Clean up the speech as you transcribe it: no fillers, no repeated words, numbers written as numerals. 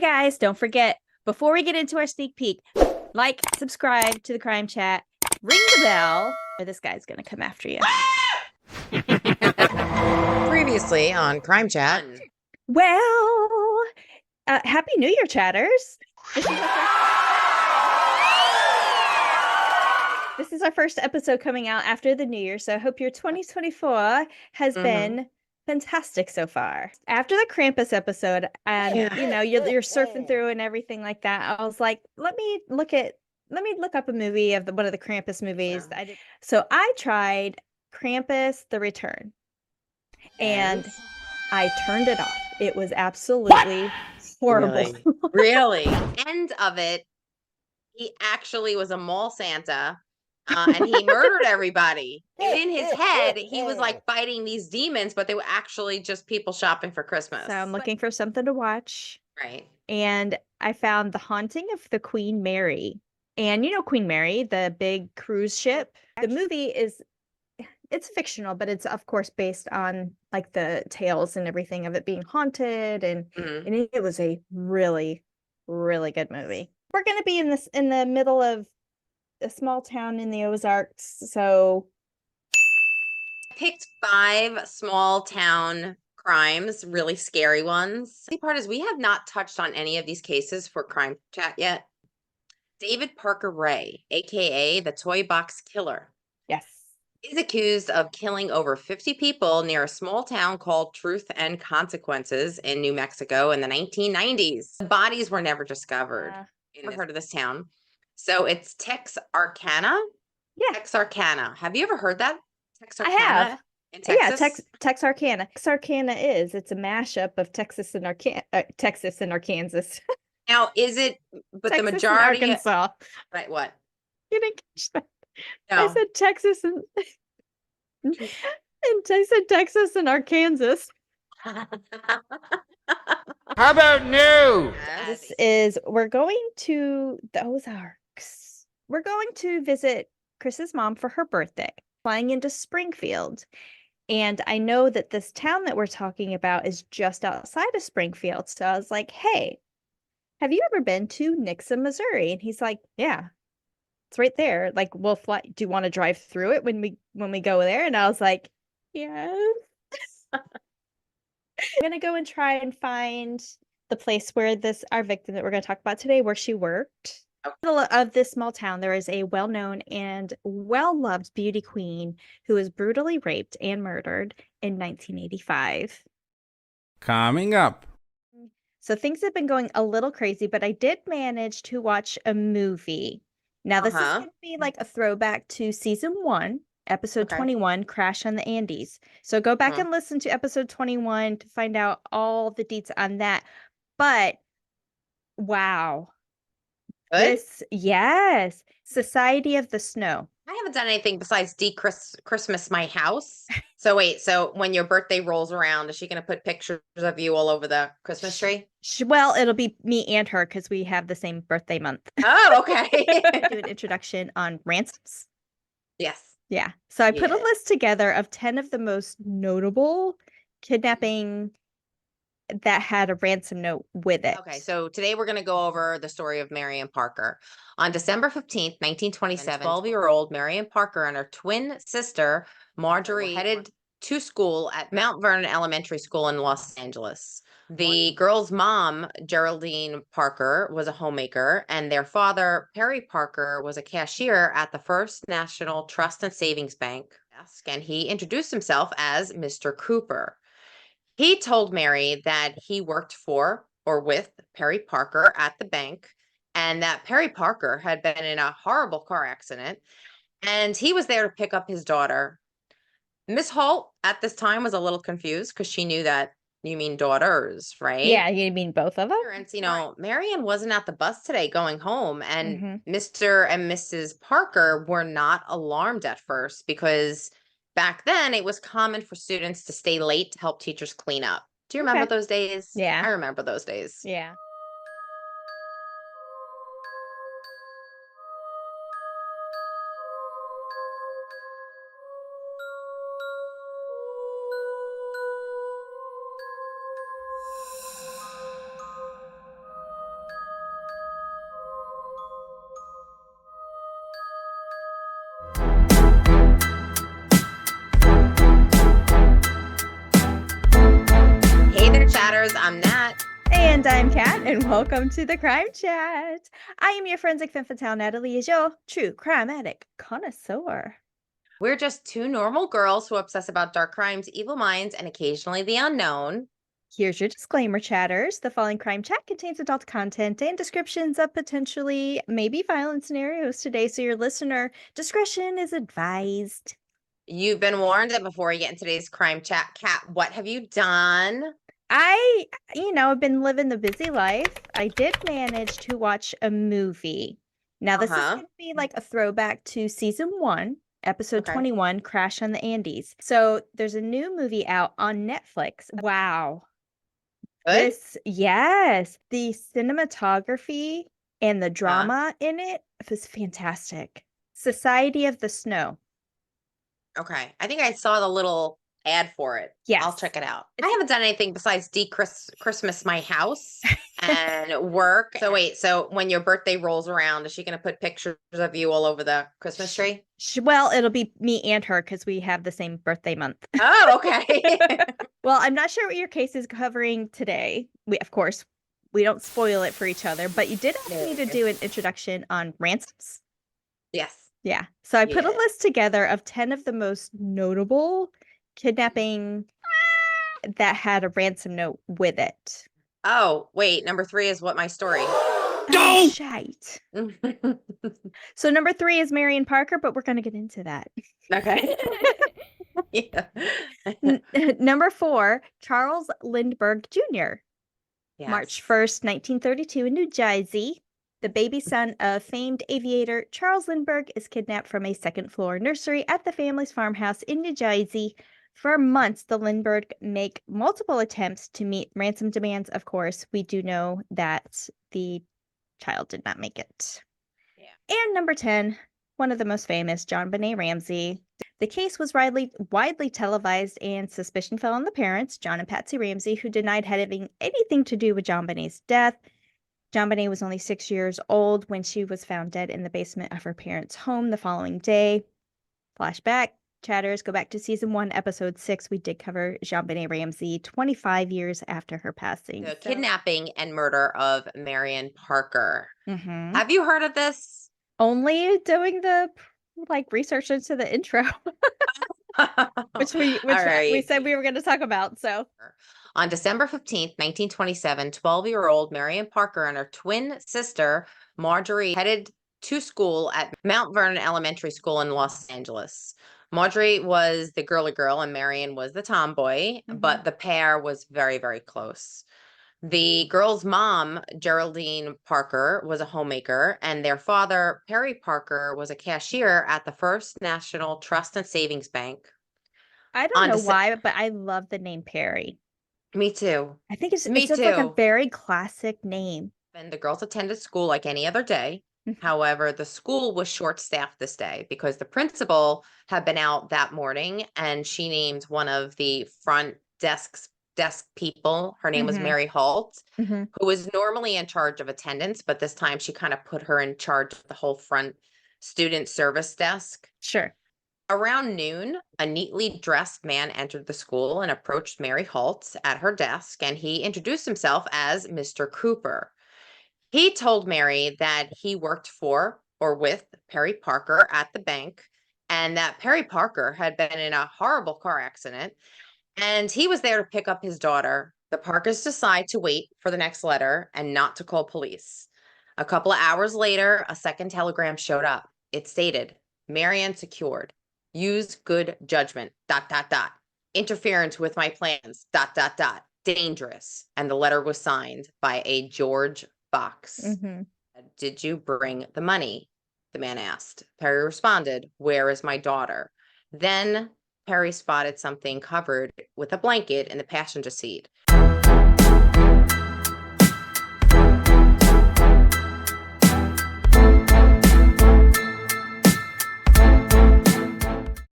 guys, don't forget, before we get into our sneak peek, like, subscribe to the Crime Chat, ring the bell, or this guy's gonna come after you. Previously on Crime Chat. Well, Happy New Year, chatters. This is our first episode coming out after the New Year, so I hope your 2024 has been fantastic so far. After the Krampus episode, and you're surfing through and everything like that, I was like, let me look up a movie of one of the Krampus movies that I did. So I tried Krampus: The Return, and I turned it off. It was absolutely horrible. Really? End of it, he actually was a mall Santa, and he murdered everybody. And in his head, he was like fighting these demons, but they were actually just people shopping for Christmas. So I'm looking for something to watch. Right. And I found The Haunting of the Queen Mary. And you know Queen Mary, the big cruise ship. The movie it's fictional, but it's of course based on like the tales and everything of it being haunted, and it was a really, really good movie. We're gonna be in the middle of a small town in the Ozarks, so I picked 5 small town crimes, really scary ones. The part is we have not touched on any of these cases for Crime Chat yet. David Parker Ray, aka the Toy Box Killer. yes. Is accused of killing over 50 people near a small town called Truth and Consequences in New Mexico in the 1990s. The bodies were never discovered. Never heard of this town. So it's Texarkana? Yeah. Texarkana. Have you ever heard that? Texarkana? I have. In Texas? Yeah, Texarkana. Texarkana it's a mashup of Texas and Arkansas. Now, is it, but Texas the majority. and Arkansas. Right, what? You didn't catch that. No. I said Texas and I said Texas and Arkansas. How about new? We're going to the Ozarks. We're going to visit Chris's mom for her birthday, flying into Springfield. And I know that this town that we're talking about is just outside of Springfield. So I was like, hey, have you ever been to Nixa, Missouri? And he's like, yeah, it's right there. Like, we'll fly. Do you want to drive through it when we go there? And I was like, yes. I'm gonna go and try and find the place where our victim that we're going to talk about today, where she worked. Of this small town, there is a well-known and well-loved beauty queen who was brutally raped and murdered in 1985. Coming up. So things have been going a little crazy, but I did manage to watch a movie. Now, this is going to be like a throwback to season 1, episode 21, Crash on the Andes. So go back and listen to episode 21 to find out all the deets on that. But wow. Good? Yes. Society of the Snow. I haven't done anything besides Christmas my house. So wait, so when your birthday rolls around, is she going to put pictures of you all over the Christmas tree? Well, it'll be me and her because we have the same birthday month. Oh, okay. Do an introduction on ransoms. Yes. Yeah. So I put a list together of 10 of the most notable kidnapping that had a ransom note with it. Okay, so today we're going to go over the story of Marion Parker. On December 15th, 1927, 12-year-old Marion Parker and her twin sister, Marjorie, headed to school at Mount Vernon Elementary School in Los Angeles. The girl's mom, Geraldine Parker, was a homemaker, and their father, Perry Parker, was a cashier at the First National Trust and Savings Bank, and he introduced himself as Mr. Cooper. He told Mary that he worked for or with Perry Parker at the bank, and that Perry Parker had been in a horrible car accident, and he was there to pick up his daughter. Miss Holt at this time was a little confused because she knew that you mean daughters, right? Yeah, you mean both of them? Parents, Marion wasn't at the bus today going home, and Mr. and Mrs. Parker were not alarmed at first because back then it was common for students to stay late to help teachers clean up. Do you remember those days? Yeah. I remember those days. Yeah. Kat, and welcome to the Crime Chat. I am your forensic femme fatale, Natalie, is your true crime addict connoisseur. We're just two normal girls who obsess about dark crimes, evil minds, and occasionally the unknown. Here's your disclaimer, chatters. The following crime chat contains adult content and descriptions of potentially maybe violent scenarios today, so your listener discretion is advised. You've been warned that before we get into today's crime chat, Kat, what have you done? I've been living the busy life. I did manage to watch a movie. Now, this is going to be like a throwback to season 1, episode 21, Crash on the Andes. So there's a new movie out on Netflix. Wow. Good? Yes. The cinematography and the drama in it was fantastic. Society of the Snow. Okay. I think I saw the little ad for it. Yes. I'll check it out. I haven't done anything besides Christmas my house and work. So wait, so when your birthday rolls around, is she going to put pictures of you all over the Christmas tree? Well, it'll be me and her because we have the same birthday month. Oh, okay. Well, I'm not sure what your case is covering today. Of course, we don't spoil it for each other, but you did ask me to do an introduction on ransoms. Yes. Yeah. So I put a list together of 10 of the most notable kidnapping that had a ransom note with it. Oh, wait. Number 3 is what my story. Oh, shite. So number 3 is Marion Parker, but we're going to get into that. Okay. Yeah. Number 4, Charles Lindbergh Jr. Yes. March 1st, 1932 in New Jersey. The baby son of famed aviator Charles Lindbergh is kidnapped from a second-floor nursery at the family's farmhouse in New Jersey. For months, the Lindbergh make multiple attempts to meet ransom demands. Of course, we do know that the child did not make it. Yeah. And number 10, one of the most famous, JonBenet Ramsey. The case was widely televised, and suspicion fell on the parents, John and Patsy Ramsey, who denied having anything to do with JonBenet's death. JonBenet was only 6 years old when she was found dead in the basement of her parents' home the following day. Flashback, chatters, go back to season 1, episode 6. We did cover JonBenet Ramsey 25 years after her passing. The kidnapping and murder of Marion Parker. Mm-hmm. Have you heard of this? Only doing the research into the intro, which we said we were going to talk about. So on December 15th, 1927, 12-year-old Marion Parker and her twin sister, Marjorie, headed to school at Mount Vernon Elementary School in Los Angeles. Marjorie was the girly girl and Marion was the tomboy, but the pair was very, very close. The girl's mom, Geraldine Parker, was a homemaker, and their father, Perry Parker, was a cashier at the First National Trust and Savings Bank. I don't know why, but I love the name Perry. Me too. I think it's just like a very classic name. And the girls attended school like any other day. However, the school was short-staffed this day because the principal had been out that morning, and she named one of the front desk people. Her name was Mary Holt, who was normally in charge of attendance, but this time she kind of put her in charge of the whole front student service desk. Sure. Around noon, a neatly dressed man entered the school and approached Mary Holt at her desk, and he introduced himself as Mr. Cooper. He told Mary that he worked for or with Perry Parker at the bank, and that Perry Parker had been in a horrible car accident, and he was there to pick up his daughter. The Parkers decide to wait for the next letter and not to call police. A couple of hours later, a second telegram showed up. It stated, Marion secured. Use good judgment, ... Interference with my plans, ... Dangerous. And the letter was signed by a George Fox. Did you bring the money? The man asked. Perry responded, where is my daughter? Then Perry spotted something covered with a blanket in the passenger seat.